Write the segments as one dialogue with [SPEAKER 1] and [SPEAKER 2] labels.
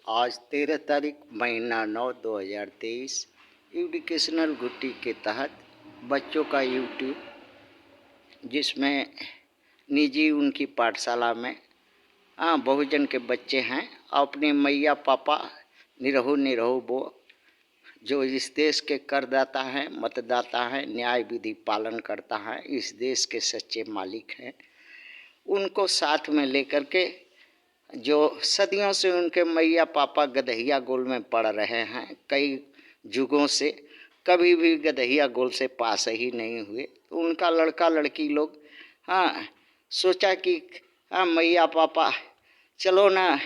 [SPEAKER 1] आज 13 तारीख महीना 9 2023 एजुकेशनल गुट्टी के तहत बच्चों का यूट्यूब जिसमें निजी उनकी पाठशाला में बहुजन के बच्चे हैं। अपने मैया पापा निरहु निरहु वो जो इस देश के करदाता हैं, मतदाता हैं, न्याय विधि पालन करता है, इस देश के सच्चे मालिक हैं, उनको साथ में लेकर के जो सदियों से उनके मैया पापा गदहिया गोल में पढ़ रहे हैं, कई युगों से कभी भी गदहिया गोल से पास ही नहीं हुए, तो उनका लड़का लड़की लोग सोचा कि मैया पापा चलो ना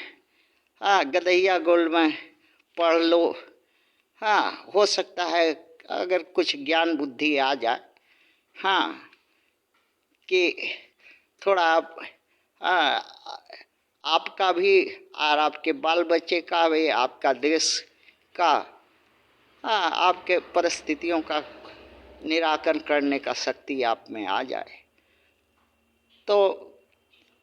[SPEAKER 1] गदहिया गोल में पढ़ लो, हो सकता है अगर कुछ ज्ञान बुद्धि आ जाए, कि थोड़ा आपका भी और आपके बाल बच्चे का भी, आपका देश का आपके परिस्थितियों का निराकरण करने का शक्ति आप में आ जाए। तो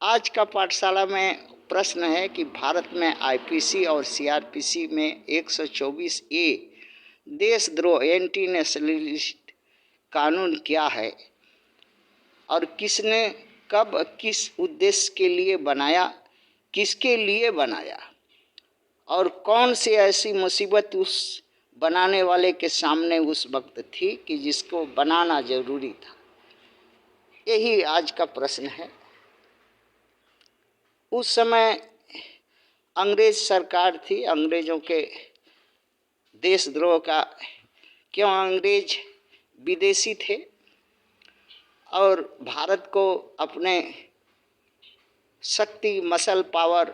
[SPEAKER 1] आज का पाठशाला में प्रश्न है कि भारत में आईपीसी और सीआरपीसी में 124 ए देशद्रोह एंटी नेशनलिस्ट कानून क्या है और किसने कब किस उद्देश्य के लिए बनाया, किसके लिए बनाया और कौन सी ऐसी मुसीबत उस बनाने वाले के सामने उस वक्त थी कि जिसको बनाना जरूरी था। यही आज का प्रश्न है। उस समय अंग्रेज सरकार थी, अंग्रेजों के देशद्रोह का, क्यों अंग्रेज विदेशी थे और भारत को अपने शक्ति मसल पावर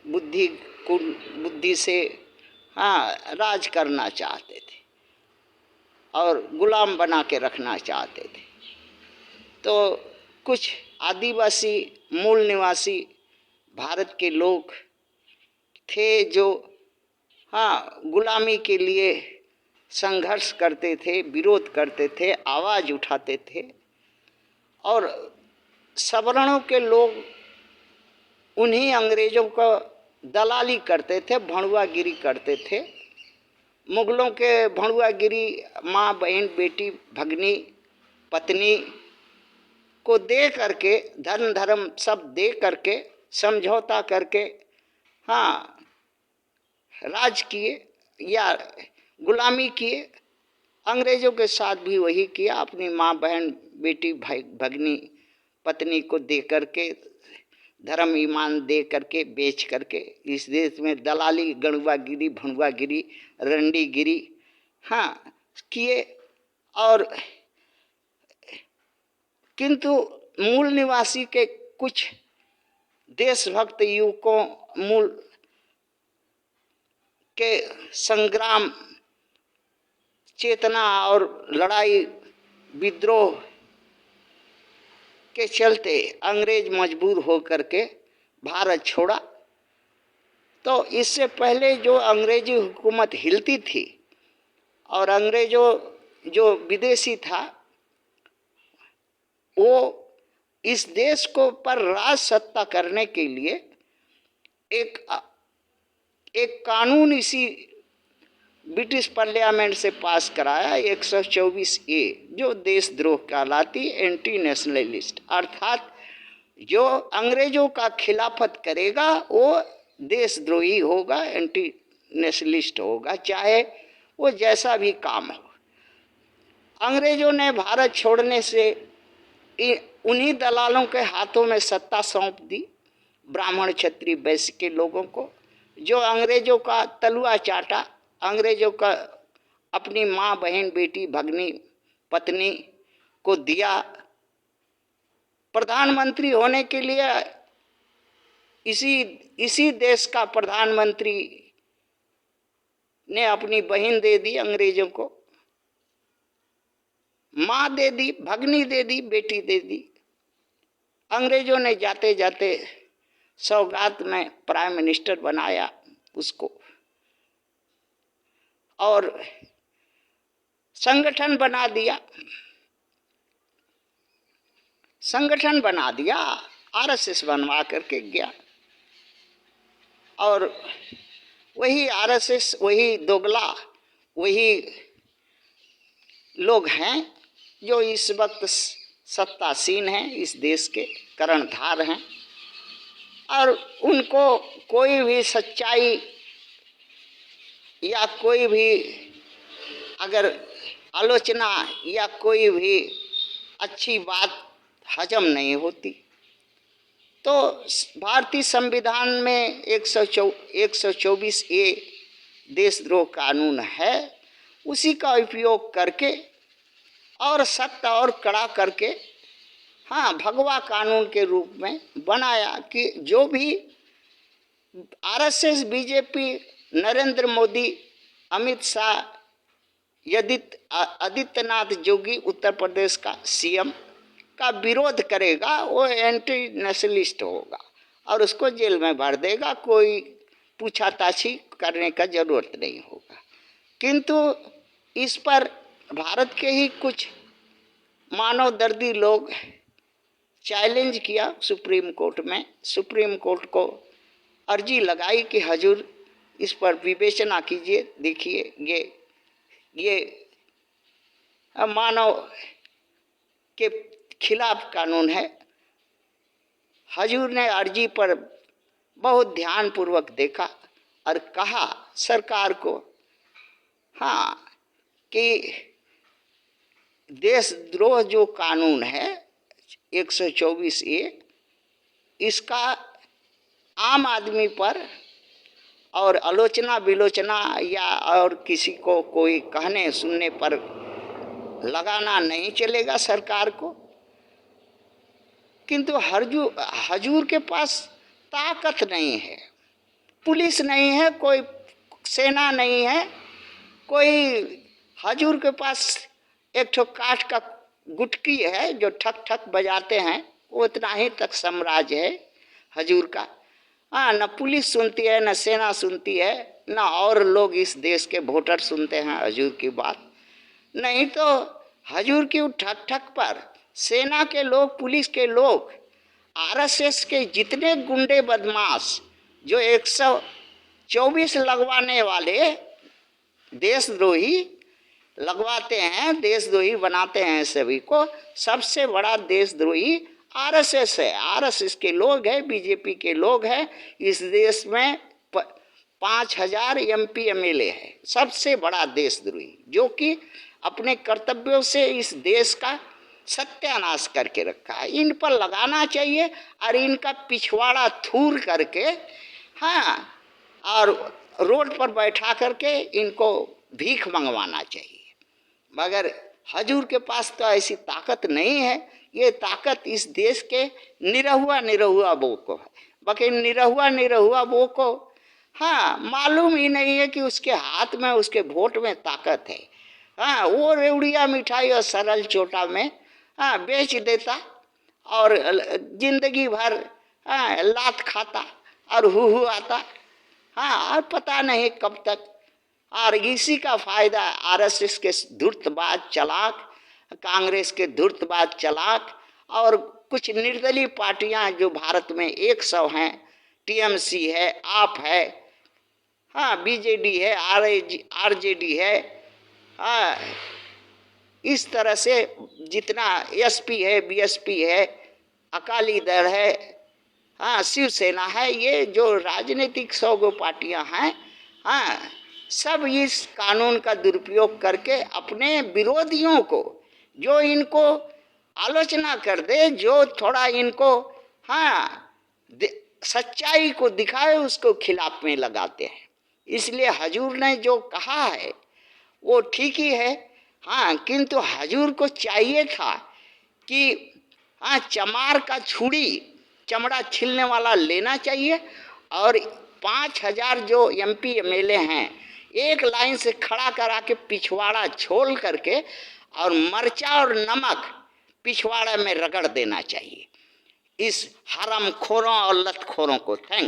[SPEAKER 1] बुद्धि से राज करना चाहते थे और गुलाम बना के रखना चाहते थे। तो कुछ आदिवासी मूल निवासी भारत के लोग थे जो गुलामी के लिए संघर्ष करते थे, विरोध करते थे, आवाज़ उठाते थे और सवर्णों के लोग उन्हीं अंग्रेजों का दलाली करते थे, भणुआगिरी करते थे। मुगलों के भणुआगिरी माँ बहन बेटी भगनी पत्नी को दे करके, धन धर्म सब दे करके, समझौता करके राज किए या गुलामी किए। अंग्रेजों के साथ भी वही किया, अपनी माँ बहन बेटी भाई भगनी पत्नी को दे करके, धर्म ईमान दे करके, बेच करके इस देश में दलाली, गणुआगिरी, भणुआगिरी, रंडीगिरी किए। और किंतु मूल निवासी के कुछ देशभक्त युवकों, मूल के संग्राम चेतना और लड़ाई विद्रोह के चलते अंग्रेज मजबूर होकर के भारत छोड़ा। तो इससे पहले जो अंग्रेजी हुकूमत हिलती थी और अंग्रेजों जो विदेशी था वो इस देश को पर राज सत्ता करने के लिए एक कानून इसी ब्रिटिश पार्लियामेंट से पास कराया, 124 ए, जो देशद्रोह कहलाती, एंटी नेशनलिस्ट, अर्थात जो अंग्रेजों का खिलाफत करेगा वो देशद्रोही होगा, एंटी नेशनलिस्ट होगा, चाहे वो जैसा भी काम हो। अंग्रेजों ने भारत छोड़ने से उन्हीं दलालों के हाथों में सत्ता सौंप दी, ब्राह्मण क्षत्रिय वैश्य के लोगों को, जो अंग्रेजों का तलुआ चाटा, अंग्रेजों का अपनी माँ बहन बेटी भगनी पत्नी को दिया। प्रधानमंत्री होने के लिए इसी देश का प्रधानमंत्री ने अपनी बहन दे दी अंग्रेजों को, माँ दे दी, भगनी दे दी, बेटी दे दी। अंग्रेजों ने जाते जाते सौगात में प्राइम मिनिस्टर बनाया उसको और संगठन बना दिया, आरएसएस बनवा करके गया और वही आरएसएस, वही दोगला, वही लोग हैं जो इस वक्त सत्तासीन हैं, इस देश के कर्णधार हैं। और उनको कोई भी सच्चाई या कोई भी अगर आलोचना या कोई भी अच्छी बात हजम नहीं होती। तो भारतीय संविधान में 124A देशद्रोह कानून है, उसी का उपयोग करके और सख्त और कड़ा करके, हाँ, भगवा कानून के रूप में बनाया कि जो भी आरएसएस, बीजेपी, नरेंद्र मोदी, अमित शाह, आदित्यनाथ योगी उत्तर प्रदेश का सीएम का विरोध करेगा, वो एंटी नेशनलिस्ट होगा और उसको जेल में भर देगा, कोई पूछताछी करने का जरूरत नहीं होगा। किंतु इस पर भारत के ही कुछ मानवदर्दी लोग चैलेंज किया सुप्रीम कोर्ट में। सुप्रीम कोर्ट को अर्जी लगाई कि हजूर इस पर विवेचना कीजिए, देखिए ये मानव के खिलाफ कानून है। हजूर ने अर्जी पर बहुत ध्यानपूर्वक देखा और कहा सरकार को, हाँ, कि देशद्रोह जो कानून है 124A, इसका आम आदमी पर और आलोचना विलोचना या और किसी को कोई कहने सुनने पर लगाना नहीं चलेगा सरकार को। किंतु हजूर के पास ताकत नहीं है, पुलिस नहीं है, कोई सेना नहीं है, कोई हजूर के पास एक ठो काठ का गुटकी है जो ठक ठक बजाते हैं, उतना ही तक साम्राज्य है हजूर का। हाँ, न पुलिस सुनती है, न सेना सुनती है, न और लोग इस देश के वोटर सुनते हैं हजूर की बात। नहीं तो हजूर की ठक ठक पर सेना के लोग, पुलिस के लोग, आरएसएस के जितने गुंडे बदमाश जो 124 लगवाने वाले देशद्रोही लगवाते हैं, देशद्रोही बनाते हैं सभी को, सबसे बड़ा देशद्रोही आरएसएस है। आरएसएस के लोग हैं, बीजेपी के लोग हैं। इस देश में 5000 MP MLA है, सबसे बड़ा देशद्रोही, जो कि अपने कर्तव्यों से इस देश का सत्यानाश करके रखा है। इन पर लगाना चाहिए और इनका पिछवाड़ा थूर करके, हाँ, और रोड पर बैठा करके इनको भीख मंगवाना चाहिए। मगर हजूर के पास तो ऐसी ताकत नहीं है। ये ताकत इस देश के निरहुआ वो को है। बाकी निरहुआ वो को, हाँ, मालूम ही नहीं है कि उसके हाथ में, उसके वोट में ताकत है। हाँ, वो रेवड़िया मिठाई और सरल चोटा में, हाँ, बेच देता और जिंदगी भर, हाँ, लात खाता और हु आता, हाँ, और पता नहीं कब तक। और इसी का फायदा आरएसएस के धूर्तबाज चलाक, कांग्रेस के धूर्तबाज चलाक और कुछ निर्दलीय पार्टियां जो भारत में 100 हैं, टीएमसी है, आप है, हाँ, बीजेडी है, आरजेडी है, हाँ, इस तरह से जितना एसपी है, बीएसपी है, अकाली दल है, हाँ, शिवसेना है, ये जो राजनीतिक 100 पार्टियां हैं, हाँ, सब इस कानून का दुरुपयोग करके अपने विरोधियों को, जो इनको आलोचना कर दे, जो थोड़ा इनको, हाँ, सच्चाई को दिखाए, उसको खिलाफ में लगाते हैं। इसलिए हजूर ने जो कहा है वो ठीक ही है, हाँ, किंतु हजूर को चाहिए था कि, हाँ, चमार का छुरी चमड़ा छिलने वाला लेना चाहिए और 5000 जो MP MLA हैं, एक लाइन से खड़ा करा के पिछवाड़ा छोल करके और मरचा और नमक पिछवाड़े में रगड़ देना चाहिए इस हरामखोरों और लतखोरों को। थैंक